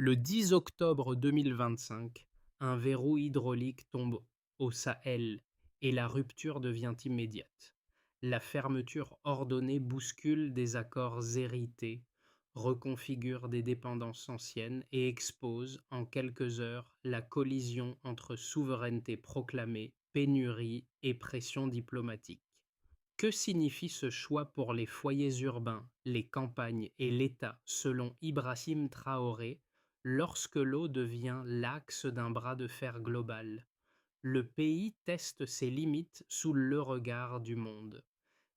Le 10 octobre 2025, un verrou hydraulique tombe au Sahel et la rupture devient immédiate. La fermeture ordonnée bouscule des accords hérités, reconfigure des dépendances anciennes et expose en quelques heures la collision entre souveraineté proclamée, pénurie et pression diplomatique. Que signifie ce choix pour les foyers urbains, les campagnes et l'État selon Ibrahim Traoré lorsque l'eau devient l'axe d'un bras de fer global? Le pays teste ses limites sous le regard du monde.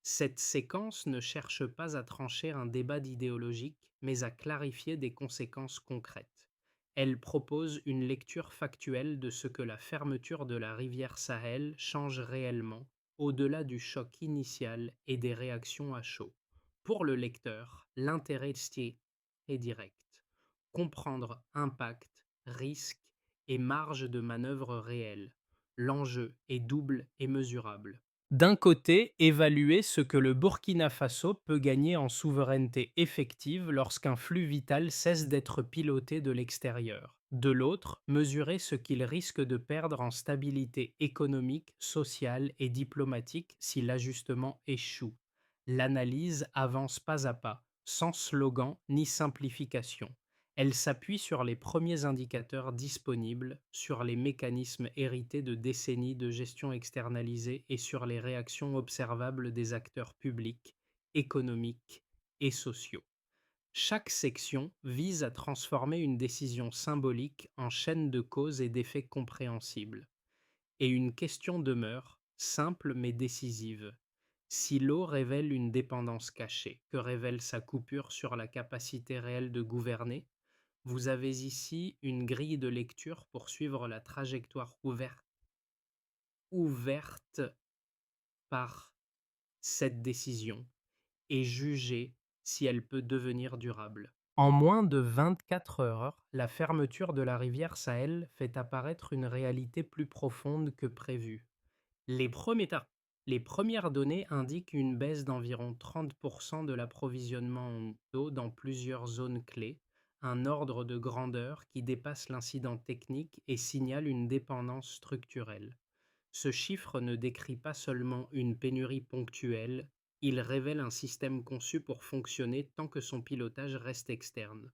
Cette séquence ne cherche pas à trancher un débat idéologique, mais à clarifier des conséquences concrètes. Elle propose une lecture factuelle de ce que la fermeture de la rivière Sahel change réellement, au-delà du choc initial et des réactions à chaud. Pour le lecteur, l'intérêt est direct. Comprendre impact, risque et marge de manœuvre réelle. L'enjeu est double et mesurable. D'un côté, évaluer ce que le Burkina Faso peut gagner en souveraineté effective lorsqu'un flux vital cesse d'être piloté de l'extérieur. De l'autre, mesurer ce qu'il risque de perdre en stabilité économique, sociale et diplomatique si l'ajustement échoue. L'analyse avance pas à pas, sans slogan ni simplification. Elle s'appuie sur les premiers indicateurs disponibles, sur les mécanismes hérités de décennies de gestion externalisée et sur les réactions observables des acteurs publics, économiques et sociaux. Chaque section vise à transformer une décision symbolique en chaîne de causes et d'effets compréhensibles. Et une question demeure, simple mais décisive. Si l'eau révèle une dépendance cachée, que révèle sa coupure sur la capacité réelle de gouverner? Vous avez ici une grille de lecture pour suivre la trajectoire ouverte par cette décision et juger si elle peut devenir durable. En moins de 24 heures, la fermeture de la rivière Sahel fait apparaître une réalité plus profonde que prévu. Les, premiers les premières données indiquent une baisse d'environ 30% de l'approvisionnement en eau dans plusieurs zones clés, un ordre de grandeur qui dépasse l'incident technique et signale une dépendance structurelle. Ce chiffre ne décrit pas seulement une pénurie ponctuelle, il révèle un système conçu pour fonctionner tant que son pilotage reste externe.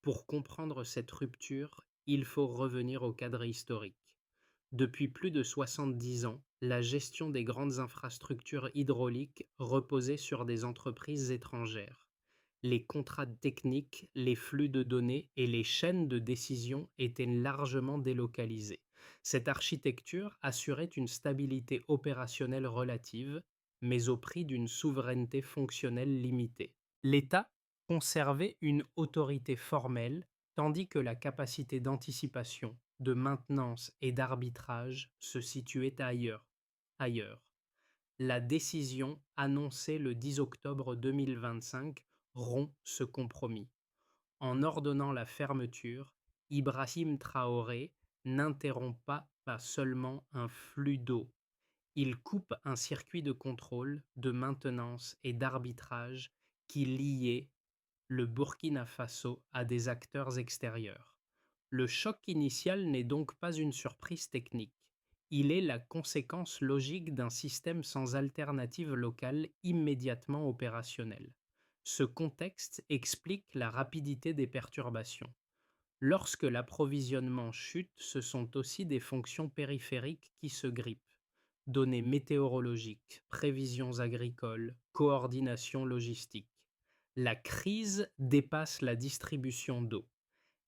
Pour comprendre cette rupture, il faut revenir au cadre historique. Depuis plus de 70 ans, la gestion des grandes infrastructures hydrauliques reposait sur des entreprises étrangères. Les contrats techniques, les flux de données et les chaînes de décision étaient largement délocalisés. Cette architecture assurait une stabilité opérationnelle relative, mais au prix d'une souveraineté fonctionnelle limitée. L'État conservait une autorité formelle, tandis que la capacité d'anticipation, de maintenance et d'arbitrage se situait ailleurs. La décision annoncée le 10 octobre 2025 rompt ce compromis. En ordonnant la fermeture, Ibrahim Traoré n'interrompt pas seulement un flux d'eau, il coupe un circuit de contrôle, de maintenance et d'arbitrage qui liait le Burkina Faso à des acteurs extérieurs. Le choc initial n'est donc pas une surprise technique. Il est la conséquence logique d'un système sans alternative locale immédiatement opérationnel. Ce contexte explique la rapidité des perturbations. Lorsque l'approvisionnement chute, ce sont aussi des fonctions périphériques qui se grippent. Données météorologiques, prévisions agricoles, coordination logistique. La crise dépasse la distribution d'eau.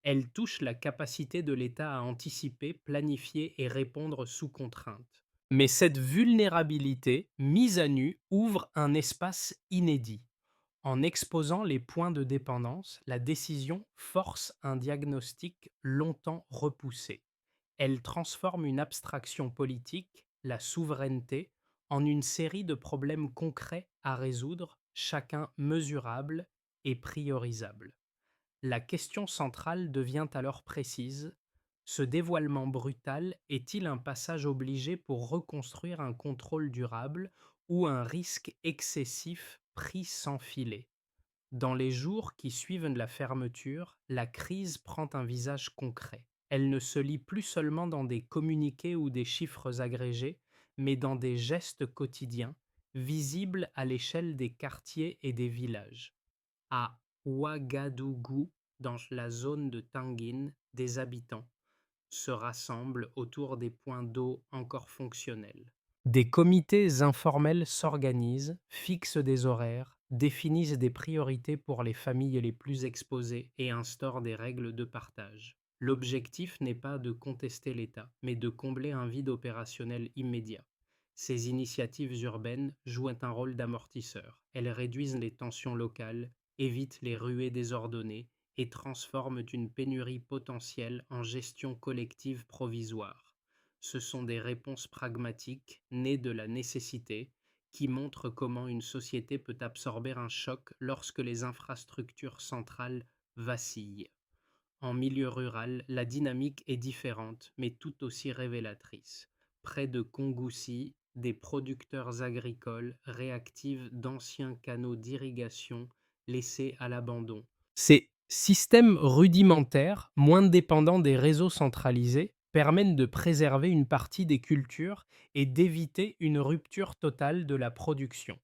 Elle touche la capacité de l'État à anticiper, planifier et répondre sous contrainte. Mais cette vulnérabilité, mise à nu, ouvre un espace inédit. En exposant les points de dépendance, la décision force un diagnostic longtemps repoussé. Elle transforme une abstraction politique, la souveraineté, en une série de problèmes concrets à résoudre, chacun mesurable et priorisable. La question centrale devient alors précise. Ce dévoilement brutal est-il un passage obligé pour reconstruire un contrôle durable ou un risque excessif pris sans filet? Dans les jours qui suivent la fermeture, la crise prend un visage concret. Elle ne se lit plus seulement dans des communiqués ou des chiffres agrégés, mais dans des gestes quotidiens, visibles à l'échelle des quartiers et des villages. À Ouagadougou, dans la zone de Tangine, des habitants se rassemblent autour des points d'eau encore fonctionnels. Des comités informels s'organisent, fixent des horaires, définissent des priorités pour les familles les plus exposées et instaurent des règles de partage. L'objectif n'est pas de contester l'État, mais de combler un vide opérationnel immédiat. Ces initiatives urbaines jouent un rôle d'amortisseur. Elles réduisent les tensions locales, évitent les ruées désordonnées et transforment une pénurie potentielle en gestion collective provisoire. Ce sont des réponses pragmatiques, nées de la nécessité, qui montrent comment une société peut absorber un choc lorsque les infrastructures centrales vacillent. En milieu rural, la dynamique est différente, mais tout aussi révélatrice. Près de Kongoussi, des producteurs agricoles réactivent d'anciens canaux d'irrigation laissés à l'abandon. Ces systèmes rudimentaires, moins dépendants des réseaux centralisés, permettent de préserver une partie des cultures et d'éviter une rupture totale de la production.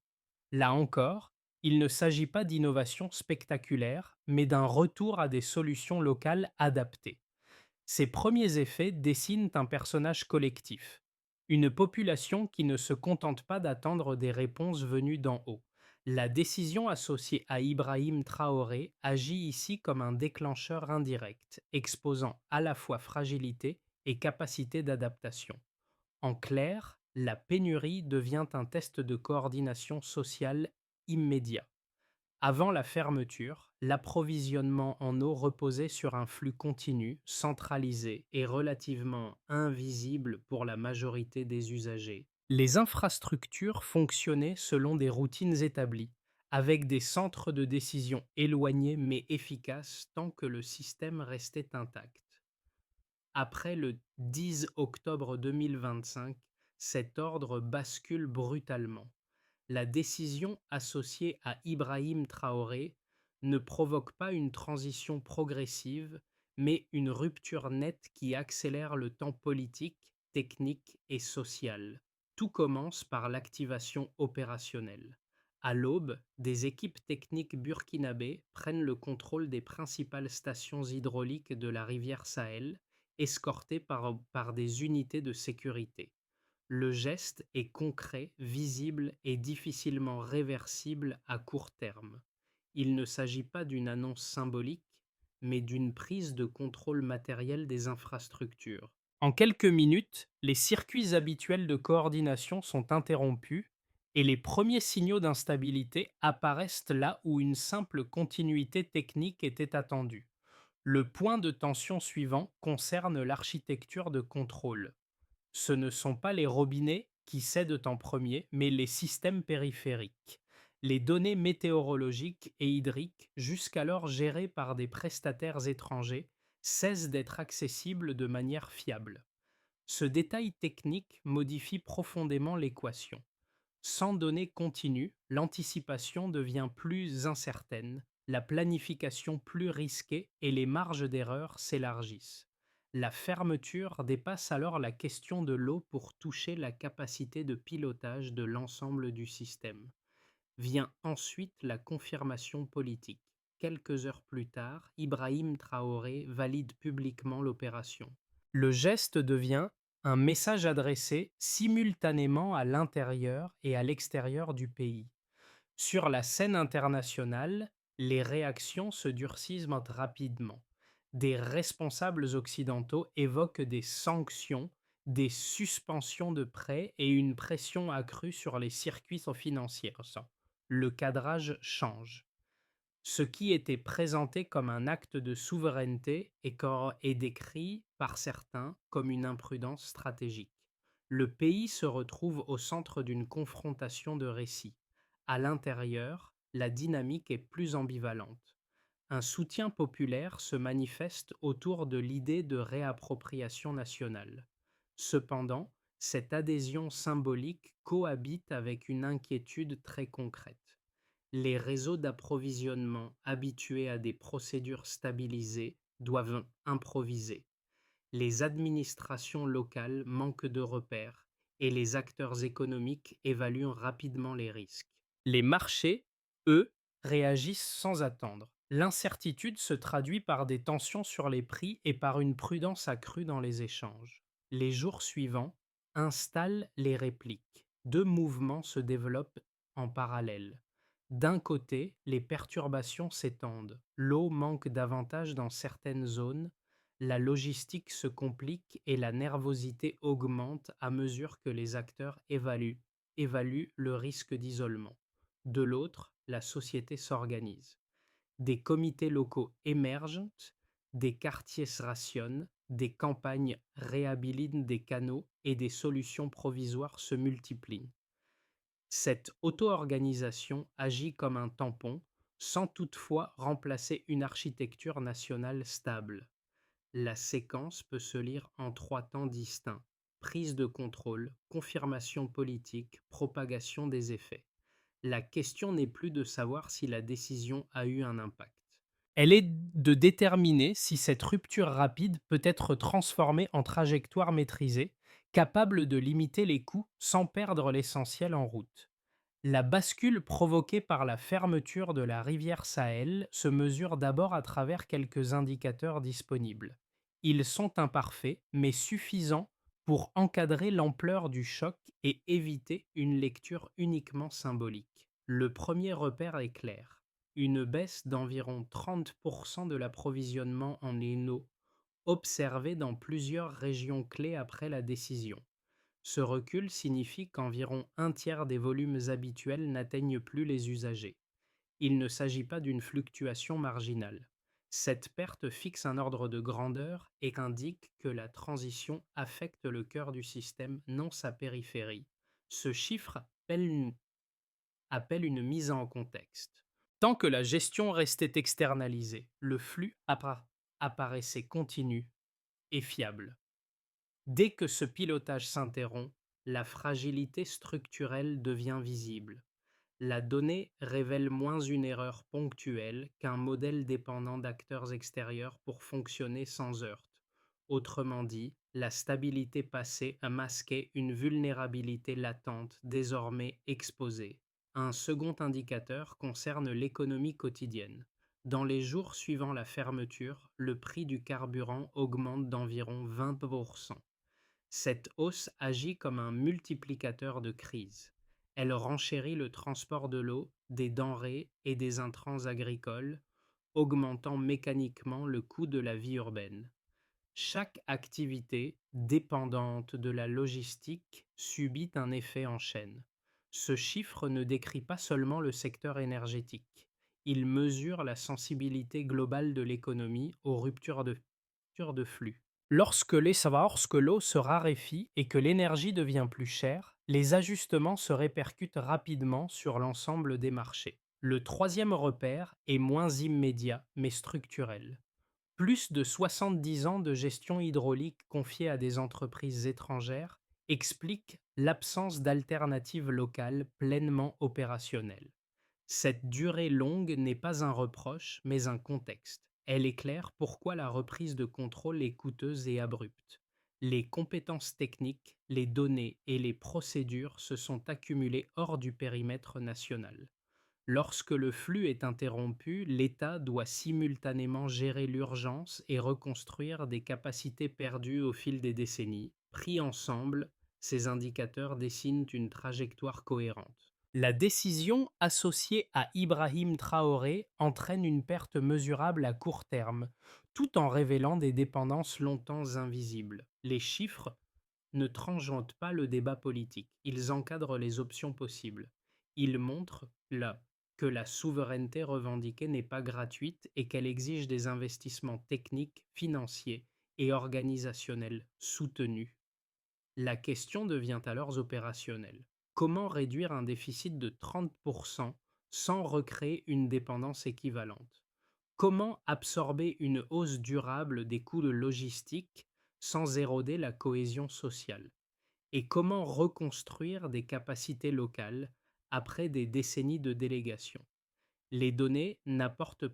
Là encore, il ne s'agit pas d'innovation spectaculaire, mais d'un retour à des solutions locales adaptées. Ces premiers effets dessinent un personnage collectif, une population qui ne se contente pas d'attendre des réponses venues d'en haut. La décision associée à Ibrahim Traoré agit ici comme un déclencheur indirect, exposant à la fois fragilité et capacité d'adaptation. En clair, la pénurie devient un test de coordination sociale immédiat. Avant la fermeture, l'approvisionnement en eau reposait sur un flux continu, centralisé et relativement invisible pour la majorité des usagers. Les infrastructures fonctionnaient selon des routines établies, avec des centres de décision éloignés mais efficaces tant que le système restait intact. Après le 10 octobre 2025, cet ordre bascule brutalement. La décision associée à Ibrahim Traoré ne provoque pas une transition progressive, mais une rupture nette qui accélère le temps politique, technique et social. Tout commence par l'activation opérationnelle. À l'aube, des équipes techniques burkinabées prennent le contrôle des principales stations hydrauliques de la rivière Sahel, escortées par des unités de sécurité. Le geste est concret, visible et difficilement réversible à court terme. Il ne s'agit pas d'une annonce symbolique, mais d'une prise de contrôle matériel des infrastructures. En quelques minutes, les circuits habituels de coordination sont interrompus et les premiers signaux d'instabilité apparaissent là où une simple continuité technique était attendue. Le point de tension suivant concerne l'architecture de contrôle. Ce ne sont pas les robinets qui cèdent en premier, mais les systèmes périphériques. Les données météorologiques et hydriques, jusqu'alors gérées par des prestataires étrangers, cessent d'être accessibles de manière fiable. Ce détail technique modifie profondément l'équation. Sans données continues, l'anticipation devient plus incertaine, la planification plus risquée et les marges d'erreur s'élargissent. La fermeture dépasse alors la question de l'eau pour toucher la capacité de pilotage de l'ensemble du système. Vient ensuite la confirmation politique. Quelques heures plus tard, Ibrahim Traoré valide publiquement l'opération. Le geste devient un message adressé simultanément à l'intérieur et à l'extérieur du pays. Sur la scène internationale, les réactions se durcissent rapidement. Des responsables occidentaux évoquent des sanctions, des suspensions de prêts et une pression accrue sur les circuits financiers. Le cadrage change. Ce qui était présenté comme un acte de souveraineté est décrit par certains comme une imprudence stratégique. Le pays se retrouve au centre d'une confrontation de récits. À l'intérieur, la dynamique est plus ambivalente. Un soutien populaire se manifeste autour de l'idée de réappropriation nationale. Cependant, cette adhésion symbolique cohabite avec une inquiétude très concrète. Les réseaux d'approvisionnement habitués à des procédures stabilisées doivent improviser. Les administrations locales manquent de repères et les acteurs économiques évaluent rapidement les risques. Les marchés, eux, réagissent sans attendre. L'incertitude se traduit par des tensions sur les prix et par une prudence accrue dans les échanges. Les jours suivants installent les répliques. Deux mouvements se développent en parallèle. D'un côté, les perturbations s'étendent. L'eau manque davantage dans certaines zones, la logistique se complique et la nervosité augmente à mesure que les acteurs évaluent le risque d'isolement. De l'autre, la société s'organise. Des comités locaux émergent, des quartiers se rationnent, des campagnes réhabilitent des canaux et des solutions provisoires se multiplient. Cette auto-organisation agit comme un tampon, sans toutefois remplacer une architecture nationale stable. La séquence peut se lire en trois temps distincts: prise de contrôle, confirmation politique, propagation des effets. La question n'est plus de savoir si la décision a eu un impact. Elle est de déterminer si cette rupture rapide peut être transformée en trajectoire maîtrisée, capable de limiter les coûts sans perdre l'essentiel en route. La bascule provoquée par la fermeture de la rivière Sahel se mesure d'abord à travers quelques indicateurs disponibles. Ils sont imparfaits, mais suffisants pour encadrer l'ampleur du choc et éviter une lecture uniquement symbolique. Le premier repère est clair: une baisse d'environ 30% de l'approvisionnement en eau observée dans plusieurs régions clés après la décision. Ce recul signifie qu'environ un tiers des volumes habituels n'atteignent plus les usagers. Il ne s'agit pas d'une fluctuation marginale. Cette perte fixe un ordre de grandeur et indique que la transition affecte le cœur du système, non sa périphérie. Ce chiffre appelle une mise en contexte. Tant que la gestion restait externalisée, le flux apparaissait continu et fiable. Dès que ce pilotage s'interrompt, la fragilité structurelle devient visible. La donnée révèle moins une erreur ponctuelle qu'un modèle dépendant d'acteurs extérieurs pour fonctionner sans heurts. Autrement dit, la stabilité passée a masqué une vulnérabilité latente désormais exposée. Un second indicateur concerne l'économie quotidienne. Dans les jours suivant la fermeture, le prix du carburant augmente d'environ 20%. Cette hausse agit comme un multiplicateur de crise. Elle renchérit le transport de l'eau, des denrées et des intrants agricoles, augmentant mécaniquement le coût de la vie urbaine. Chaque activité dépendante de la logistique subit un effet en chaîne. Ce chiffre ne décrit pas seulement le secteur énergétique, il mesure la sensibilité globale de l'économie aux ruptures de flux. Lorsque l'eau se raréfie et que l'énergie devient plus chère, les ajustements se répercutent rapidement sur l'ensemble des marchés. Le troisième repère est moins immédiat mais structurel. Plus de 70 ans de gestion hydraulique confiée à des entreprises étrangères expliquent l'absence d'alternatives locales pleinement opérationnelles. Cette durée longue n'est pas un reproche, mais un contexte. Elle éclaire pourquoi la reprise de contrôle est coûteuse et abrupte. Les compétences techniques, les données et les procédures se sont accumulées hors du périmètre national. Lorsque le flux est interrompu, l'État doit simultanément gérer l'urgence et reconstruire des capacités perdues au fil des décennies. Pris ensemble, ces indicateurs dessinent une trajectoire cohérente. La décision associée à Ibrahim Traoré entraîne une perte mesurable à court terme, tout en révélant des dépendances longtemps invisibles. Les chiffres ne tangente pas le débat politique, ils encadrent les options possibles. Ils montrent là que la souveraineté revendiquée n'est pas gratuite et qu'elle exige des investissements techniques, financiers et organisationnels soutenus. La question devient alors opérationnelle. Comment réduire un déficit de 30% sans recréer une dépendance équivalente? Comment absorber une hausse durable des coûts de logistique sans éroder la cohésion sociale? Et comment reconstruire des capacités locales après des décennies de délégation? Les données n'apportent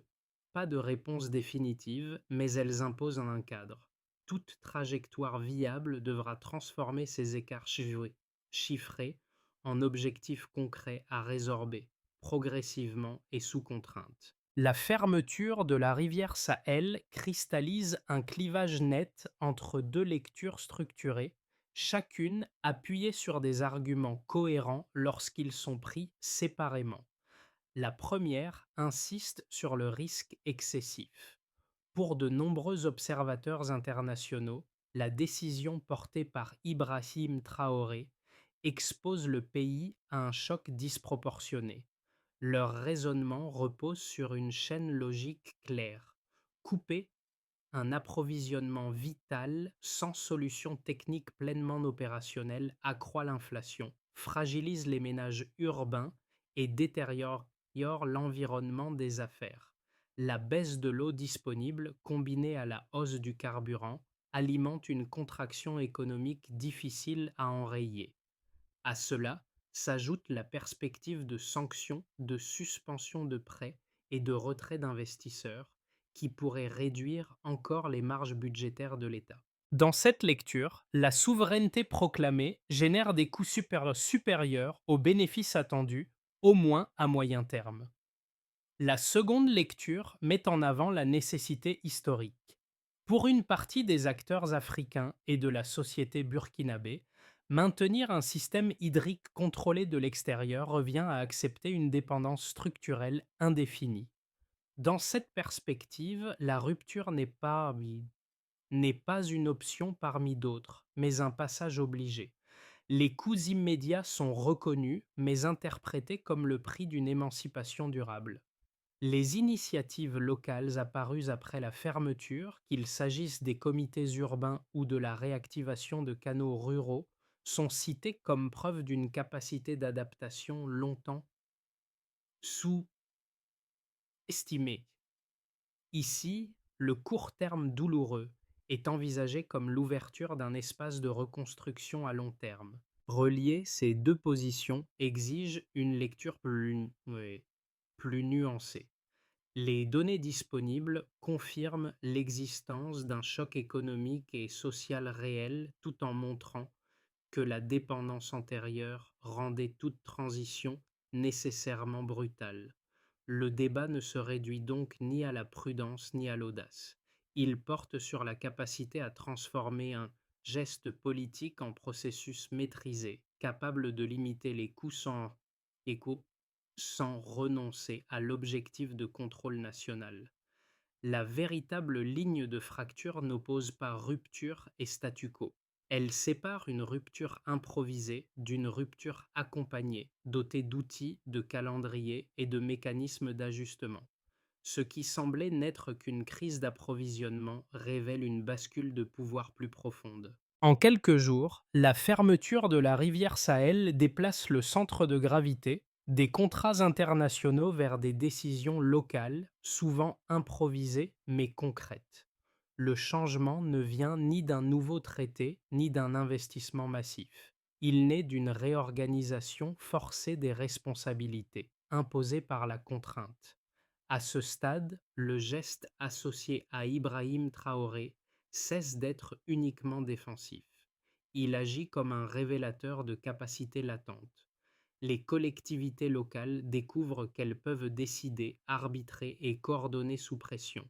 pas de réponse définitive, mais elles imposent un cadre. Toute trajectoire viable devra transformer ces écarts chiffrés en objectifs concrets à résorber, progressivement et sous contrainte. La fermeture de la rivière Sahel cristallise un clivage net entre deux lectures structurées, chacune appuyée sur des arguments cohérents lorsqu'ils sont pris séparément. La première insiste sur le risque excessif. Pour de nombreux observateurs internationaux, la décision portée par Ibrahim Traoré expose le pays à un choc disproportionné. Leur raisonnement repose sur une chaîne logique claire. Couper un approvisionnement vital sans solution technique pleinement opérationnelle accroît l'inflation, fragilise les ménages urbains et détériore l'environnement des affaires. La baisse de l'eau disponible, combinée à la hausse du carburant, alimente une contraction économique difficile à enrayer. À cela s'ajoute la perspective de sanctions, de suspension de prêts et de retrait d'investisseurs qui pourraient réduire encore les marges budgétaires de l'État. Dans cette lecture, la souveraineté proclamée génère des coûts supérieurs aux bénéfices attendus, au moins à moyen terme. La seconde lecture met en avant la nécessité historique. Pour une partie des acteurs africains et de la société burkinabé, maintenir un système hydrique contrôlé de l'extérieur revient à accepter une dépendance structurelle indéfinie. Dans cette perspective, la rupture n'est pas une option parmi d'autres, mais un passage obligé. Les coûts immédiats sont reconnus, mais interprétés comme le prix d'une émancipation durable. Les initiatives locales apparues après la fermeture, qu'il s'agisse des comités urbains ou de la réactivation de canaux ruraux, sont citées comme preuve d'une capacité d'adaptation longtemps sous-estimée. Ici, le court terme douloureux est envisagé comme l'ouverture d'un espace de reconstruction à long terme. Relier ces deux positions exige une lecture plus nuancée. Les données disponibles confirment l'existence d'un choc économique et social réel tout en montrant que la dépendance antérieure rendait toute transition nécessairement brutale. Le débat ne se réduit donc ni à la prudence ni à l'audace. Il porte sur la capacité à transformer un geste politique en processus maîtrisé, capable de limiter les coûts écho, sans renoncer à l'objectif de contrôle national. La véritable ligne de fracture n'oppose pas rupture et statu quo. Elle sépare une rupture improvisée d'une rupture accompagnée, dotée d'outils, de calendrier et de mécanismes d'ajustement. Ce qui semblait n'être qu'une crise d'approvisionnement révèle une bascule de pouvoir plus profonde. En quelques jours, la fermeture de la rivière Sahel déplace le centre de gravité des contrats internationaux vers des décisions locales, souvent improvisées mais concrètes. Le changement ne vient ni d'un nouveau traité ni d'un investissement massif. Il naît d'une réorganisation forcée des responsabilités, imposée par la contrainte. À ce stade, le geste associé à Ibrahim Traoré cesse d'être uniquement défensif. Il agit comme un révélateur de capacités latentes. Les collectivités locales découvrent qu'elles peuvent décider, arbitrer et coordonner sous pression.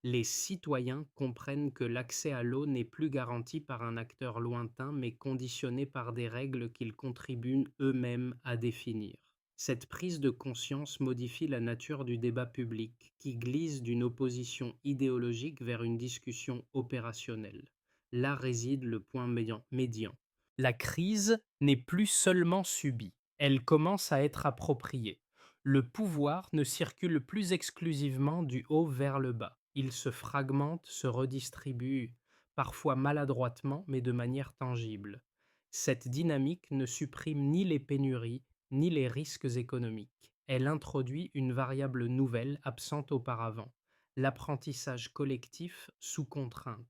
Les citoyens comprennent que l'accès à l'eau n'est plus garanti par un acteur lointain mais conditionné par des règles qu'ils contribuent eux-mêmes à définir. Cette prise de conscience modifie la nature du débat public, qui glisse d'une opposition idéologique vers une discussion opérationnelle. Là réside le point médian. La crise n'est plus seulement subie, elle commence à être appropriée. Le pouvoir ne circule plus exclusivement du haut vers le bas. Il se fragmente, se redistribue, parfois maladroitement, mais de manière tangible. Cette dynamique ne supprime ni les pénuries, ni les risques économiques. Elle introduit une variable nouvelle absente auparavant, l'apprentissage collectif sous contrainte.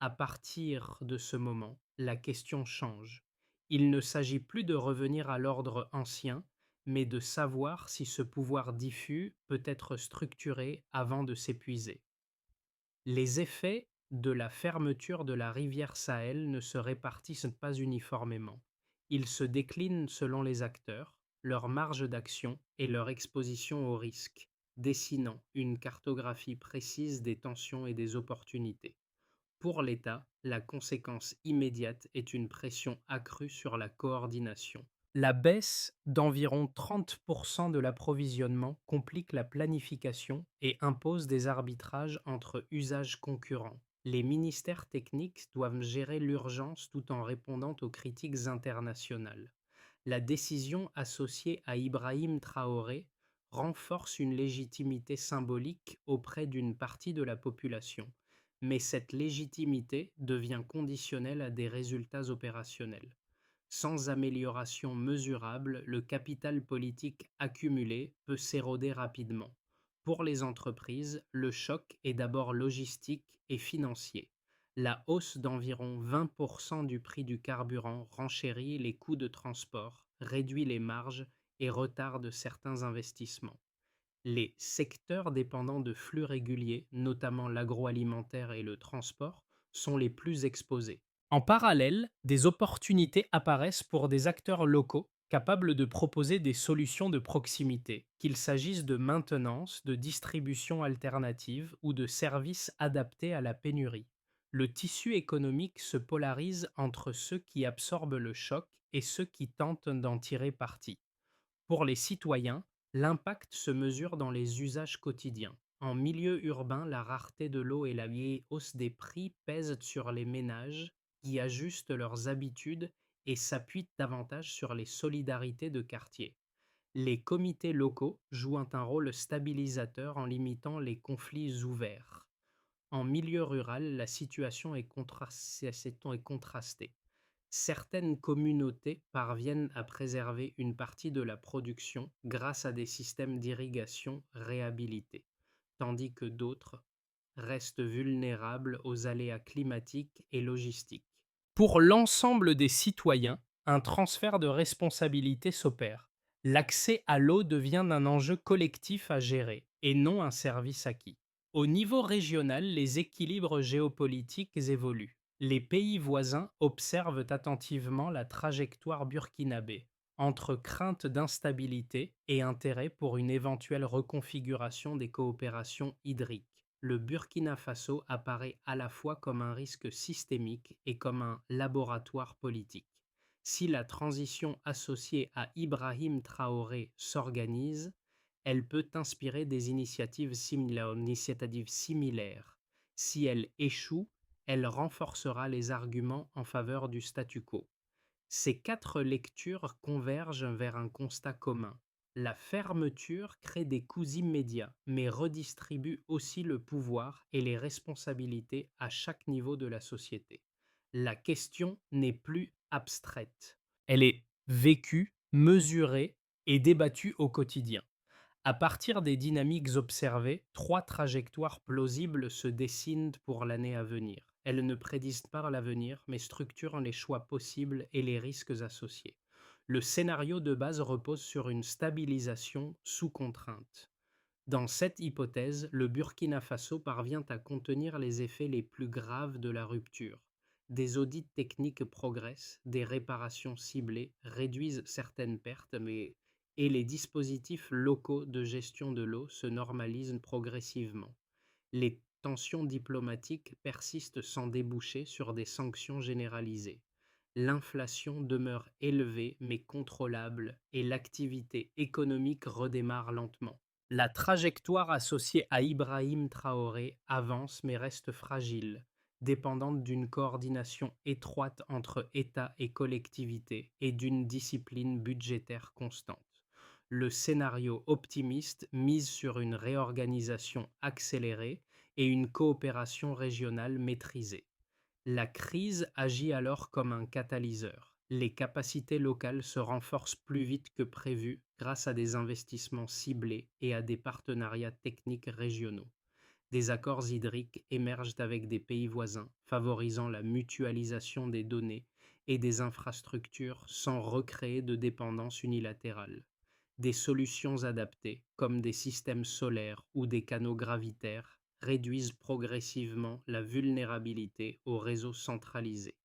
À partir de ce moment, la question change. Il ne s'agit plus de revenir à l'ordre ancien, mais de savoir si ce pouvoir diffus peut être structuré avant de s'épuiser. Les effets de la fermeture de la rivière Sahel ne se répartissent pas uniformément. Ils se déclinent selon les acteurs, leur marge d'action et leur exposition aux risques, dessinant une cartographie précise des tensions et des opportunités. Pour l'État, la conséquence immédiate est une pression accrue sur la coordination. La baisse d'environ 30% de l'approvisionnement complique la planification et impose des arbitrages entre usages concurrents. Les ministères techniques doivent gérer l'urgence tout en répondant aux critiques internationales. La décision associée à Ibrahim Traoré renforce une légitimité symbolique auprès d'une partie de la population, mais cette légitimité devient conditionnelle à des résultats opérationnels. Sans amélioration mesurable, le capital politique accumulé peut s'éroder rapidement. Pour les entreprises, le choc est d'abord logistique et financier. La hausse d'environ 20% du prix du carburant renchérit les coûts de transport, réduit les marges et retarde certains investissements. Les secteurs dépendants de flux réguliers, notamment l'agroalimentaire et le transport, sont les plus exposés. En parallèle, des opportunités apparaissent pour des acteurs locaux capables de proposer des solutions de proximité, qu'il s'agisse de maintenance, de distribution alternative ou de services adaptés à la pénurie. Le tissu économique se polarise entre ceux qui absorbent le choc et ceux qui tentent d'en tirer parti. Pour les citoyens, l'impact se mesure dans les usages quotidiens. En milieu urbain, la rareté de l'eau et la vieille hausse des prix pèsent sur les ménages qui ajustent leurs habitudes et s'appuient davantage sur les solidarités de quartier. Les comités locaux jouent un rôle stabilisateur en limitant les conflits ouverts. En milieu rural, la situation est contrastée. Certaines communautés parviennent à préserver une partie de la production grâce à des systèmes d'irrigation réhabilités, tandis que d'autres restent vulnérables aux aléas climatiques et logistiques. Pour l'ensemble des citoyens, un transfert de responsabilité s'opère. L'accès à l'eau devient un enjeu collectif à gérer et non un service acquis. Au niveau régional, les équilibres géopolitiques évoluent. Les pays voisins observent attentivement la trajectoire burkinabé, entre crainte d'instabilité et intérêt pour une éventuelle reconfiguration des coopérations hydriques. Le Burkina Faso apparaît à la fois comme un risque systémique et comme un laboratoire politique. Si la transition associée à Ibrahim Traoré s'organise, elle peut inspirer des initiatives similaires. Si elle échoue, elle renforcera les arguments en faveur du statu quo. Ces quatre lectures convergent vers un constat commun. La fermeture crée des coûts immédiats, mais redistribue aussi le pouvoir et les responsabilités à chaque niveau de la société. La question n'est plus abstraite. Elle est vécue, mesurée et débattue au quotidien. À partir des dynamiques observées, trois trajectoires plausibles se dessinent pour l'année à venir. Elles ne prédisent pas l'avenir, mais structurent les choix possibles et les risques associés. Le scénario de base repose sur une stabilisation sous contrainte. Dans cette hypothèse, le Burkina Faso parvient à contenir les effets les plus graves de la rupture. Des audits techniques progressent, des réparations ciblées réduisent certaines pertes, et les dispositifs locaux de gestion de l'eau se normalisent progressivement. Les tensions diplomatiques persistent sans déboucher sur des sanctions généralisées. L'inflation demeure élevée mais contrôlable et l'activité économique redémarre lentement. La trajectoire associée à Ibrahim Traoré avance mais reste fragile, dépendante d'une coordination étroite entre État et collectivités et d'une discipline budgétaire constante. Le scénario optimiste mise sur une réorganisation accélérée et une coopération régionale maîtrisée. La crise agit alors comme un catalyseur. Les capacités locales se renforcent plus vite que prévu grâce à des investissements ciblés et à des partenariats techniques régionaux. Des accords hydriques émergent avec des pays voisins, favorisant la mutualisation des données et des infrastructures sans recréer de dépendance unilatérale. Des solutions adaptées, comme des systèmes solaires ou des canaux gravitaires, réduisent progressivement la vulnérabilité aux réseaux centralisés.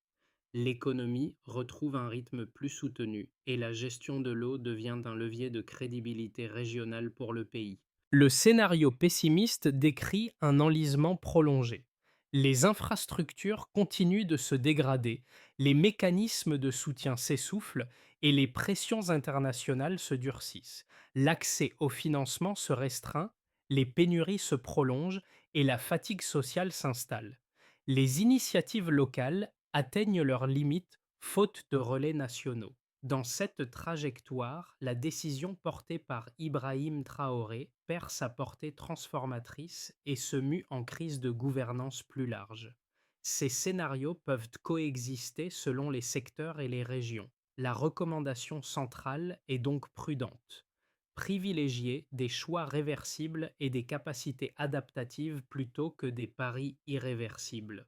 L'économie retrouve un rythme plus soutenu et la gestion de l'eau devient un levier de crédibilité régionale pour le pays. Le scénario pessimiste décrit un enlisement prolongé. Les infrastructures continuent de se dégrader, les mécanismes de soutien s'essoufflent et les pressions internationales se durcissent. L'accès au financement se restreint, les pénuries se prolongent et la fatigue sociale s'installe. Les initiatives locales atteignent leurs limites faute de relais nationaux. Dans cette trajectoire, la décision portée par Ibrahim Traoré perd sa portée transformatrice et se mue en crise de gouvernance plus large. Ces scénarios peuvent coexister selon les secteurs et les régions. La recommandation centrale est donc prudente. Privilégier des choix réversibles et des capacités adaptatives plutôt que des paris irréversibles.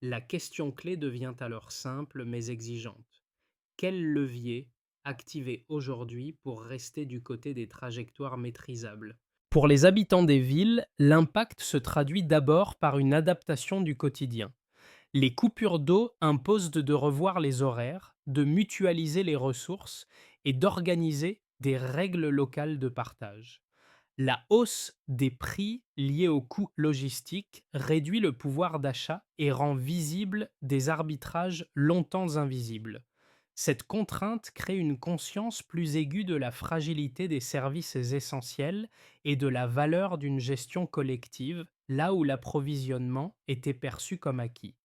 La question clé devient alors simple mais exigeante. Quel levier activer aujourd'hui pour rester du côté des trajectoires maîtrisables? Pour les habitants des villes, l'impact se traduit d'abord par une adaptation du quotidien. Les coupures d'eau imposent de revoir les horaires, de mutualiser les ressources et d'organiser des règles locales de partage. La hausse des prix liés aux coûts logistiques réduit le pouvoir d'achat et rend visibles des arbitrages longtemps invisibles. Cette contrainte crée une conscience plus aiguë de la fragilité des services essentiels et de la valeur d'une gestion collective, là où l'approvisionnement était perçu comme acquis.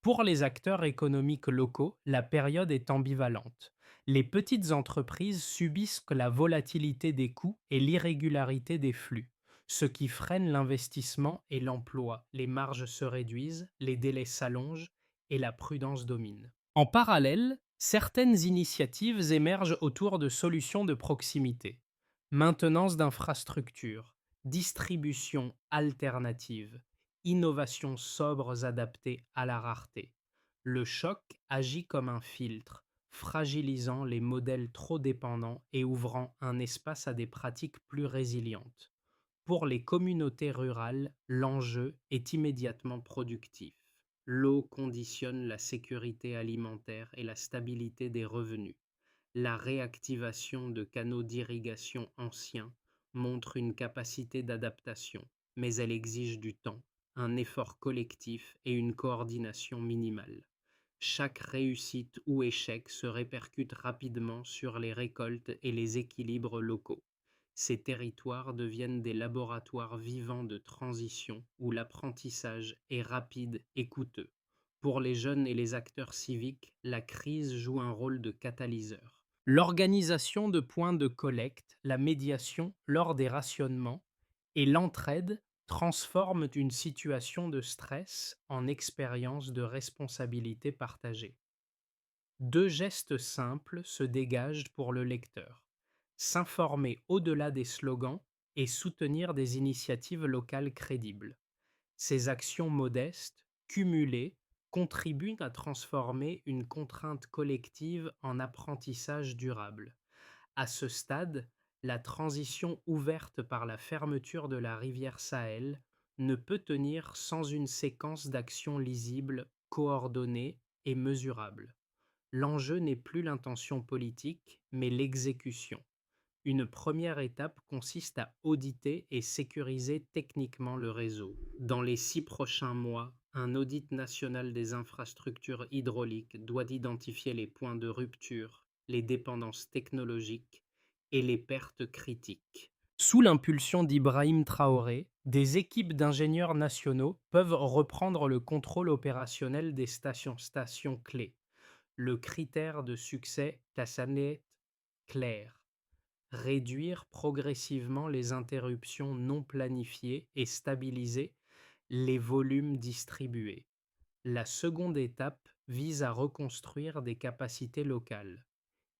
Pour les acteurs économiques locaux, la période est ambivalente. Les petites entreprises subissent que la volatilité des coûts et l'irrégularité des flux, ce qui freine l'investissement et l'emploi. Les marges se réduisent, les délais s'allongent et la prudence domine. En parallèle, certaines initiatives émergent autour de solutions de proximité. Maintenance d'infrastructures, distribution alternative, innovations sobres adaptées à la rareté. Le choc agit comme un filtre, fragilisant les modèles trop dépendants et ouvrant un espace à des pratiques plus résilientes. Pour les communautés rurales, l'enjeu est immédiatement productif. L'eau conditionne la sécurité alimentaire et la stabilité des revenus. La réactivation de canaux d'irrigation anciens montre une capacité d'adaptation, mais elle exige du temps, un effort collectif et une coordination minimale. Chaque réussite ou échec se répercute rapidement sur les récoltes et les équilibres locaux. Ces territoires deviennent des laboratoires vivants de transition où l'apprentissage est rapide et coûteux. Pour les jeunes et les acteurs civiques, la crise joue un rôle de catalyseur. L'organisation de points de collecte, la médiation lors des rationnements et l'entraide transforment une situation de stress en expérience de responsabilité partagée. Deux gestes simples se dégagent pour le lecteur: s'informer au-delà des slogans et soutenir des initiatives locales crédibles. Ces actions modestes, cumulées, contribuent à transformer une contrainte collective en apprentissage durable. À ce stade, la transition ouverte par la fermeture de la rivière Sahel ne peut tenir sans une séquence d'actions lisibles, coordonnées et mesurables. L'enjeu n'est plus l'intention politique, mais l'exécution. Une première étape consiste à auditer et sécuriser techniquement le réseau. Dans les 6 prochains mois, un audit national des infrastructures hydrauliques doit identifier les points de rupture, les dépendances technologiques et les pertes critiques. Sous l'impulsion d'Ibrahim Traoré, des équipes d'ingénieurs nationaux peuvent reprendre le contrôle opérationnel des stations clés. Le critère de succès est clair: réduire progressivement les interruptions non planifiées et stabiliser les volumes distribués. La seconde étape vise à reconstruire des capacités locales.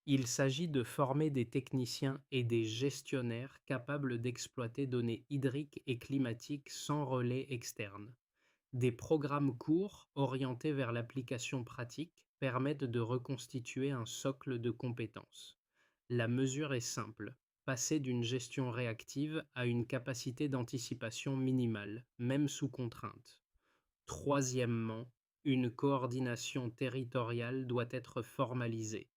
Il s'agit de former des techniciens et des gestionnaires capables d'exploiter données hydriques et climatiques sans relais externe. Des programmes courts, orientés vers l'application pratique, permettent de reconstituer un socle de compétences. La mesure est simple: passer d'une gestion réactive à une capacité d'anticipation minimale, même sous contrainte. Troisièmement, une coordination territoriale doit être formalisée.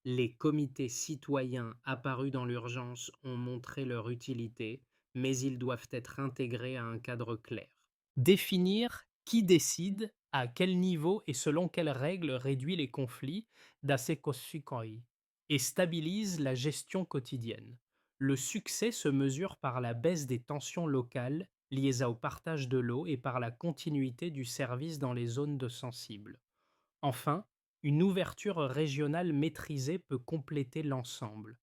Les comités citoyens apparus dans l'urgence ont montré leur utilité, mais ils doivent être intégrés à un cadre clair. Définir qui décide, à quel niveau et selon quelles règles réduit les conflits d'asekoshikoi et stabilise la gestion quotidienne. Le succès se mesure par la baisse des tensions locales liées au partage de l'eau et par la continuité du service dans les zones de sensibles. Enfin, une ouverture régionale maîtrisée peut compléter l'ensemble.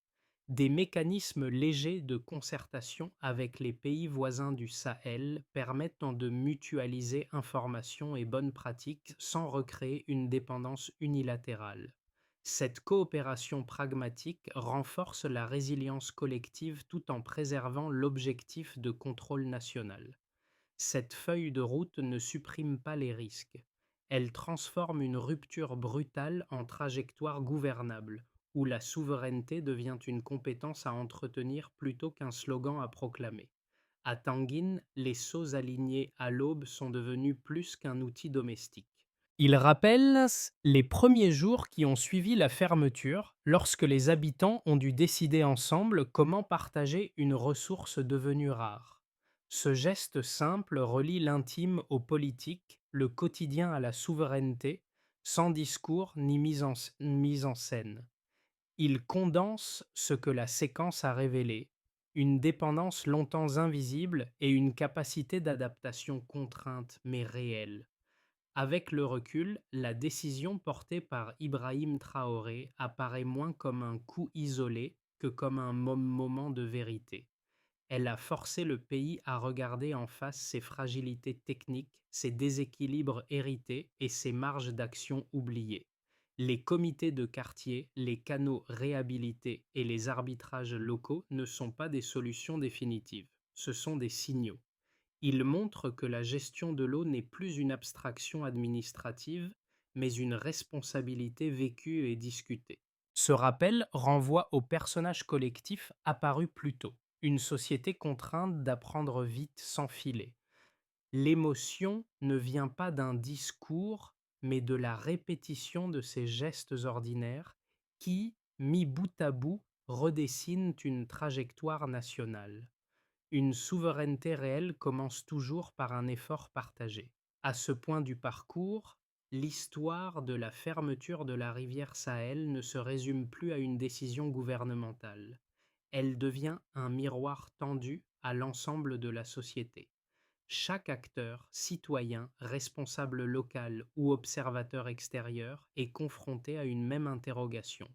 Des mécanismes légers de concertation avec les pays voisins du Sahel permettent de mutualiser informations et bonnes pratiques sans recréer une dépendance unilatérale. Cette coopération pragmatique renforce la résilience collective tout en préservant l'objectif de contrôle national. Cette feuille de route ne supprime pas les risques. Elle transforme une rupture brutale en trajectoire gouvernable, où la souveraineté devient une compétence à entretenir plutôt qu'un slogan à proclamer. À Tanguine, les seaux alignés à l'aube sont devenus plus qu'un outil domestique. Il rappelle les premiers jours qui ont suivi la fermeture, lorsque les habitants ont dû décider ensemble comment partager une ressource devenue rare. Ce geste simple relie l'intime au politique, le quotidien à la souveraineté, sans discours ni mise en scène. Il condense ce que la séquence a révélé, une dépendance longtemps invisible et une capacité d'adaptation contrainte mais réelle. Avec le recul, la décision portée par Ibrahim Traoré apparaît moins comme un coup isolé que comme un moment de vérité. Elle a forcé le pays à regarder en face ses fragilités techniques, ses déséquilibres hérités et ses marges d'action oubliées. Les comités de quartier, les canaux réhabilités et les arbitrages locaux ne sont pas des solutions définitives, ce sont des signaux. Ils montrent que la gestion de l'eau n'est plus une abstraction administrative, mais une responsabilité vécue et discutée. Ce rappel renvoie au personnage collectif apparu plus tôt, une société contrainte d'apprendre vite sans filet. L'émotion ne vient pas d'un discours, mais de la répétition de ces gestes ordinaires qui, mis bout à bout, redessinent une trajectoire nationale. Une souveraineté réelle commence toujours par un effort partagé. À ce point du parcours, l'histoire de la fermeture de la rivière Sahel ne se résume plus à une décision gouvernementale. Elle devient un miroir tendu à l'ensemble de la société. Chaque acteur, citoyen, responsable local ou observateur extérieur est confronté à une même interrogation.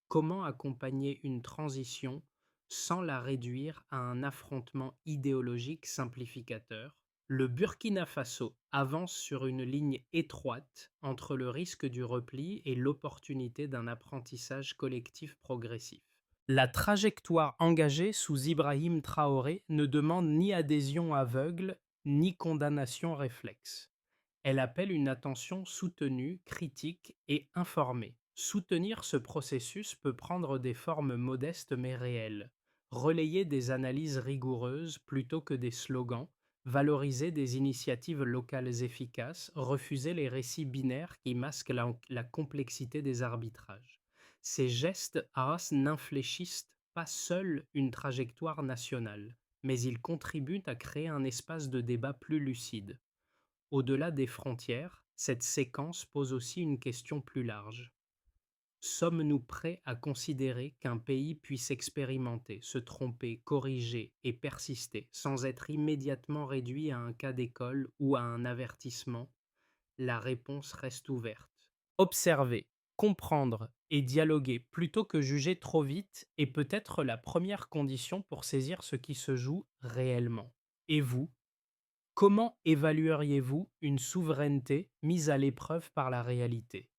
Comment accompagner une transition sans la réduire à un affrontement idéologique simplificateur? Le Burkina Faso avance sur une ligne étroite entre le risque du repli et l'opportunité d'un apprentissage collectif progressif. La trajectoire engagée sous Ibrahim Traoré ne demande ni adhésion aveugle ni condamnation réflexe. Elle appelle une attention soutenue, critique et informée. Soutenir ce processus peut prendre des formes modestes mais réelles. Relayer des analyses rigoureuses plutôt que des slogans, valoriser des initiatives locales efficaces, refuser les récits binaires qui masquent la complexité des arbitrages. Ces gestes n'infléchissent pas seuls une trajectoire nationale, mais ils contribuent à créer un espace de débat plus lucide. Au-delà des frontières, cette séquence pose aussi une question plus large. Sommes-nous prêts à considérer qu'un pays puisse expérimenter, se tromper, corriger et persister sans être immédiatement réduit à un cas d'école ou à un avertissement? La réponse reste ouverte. Observer, comprendre et dialoguer plutôt que juger trop vite est peut-être la première condition pour saisir ce qui se joue réellement. Et vous, comment évalueriez-vous une souveraineté mise à l'épreuve par la réalité?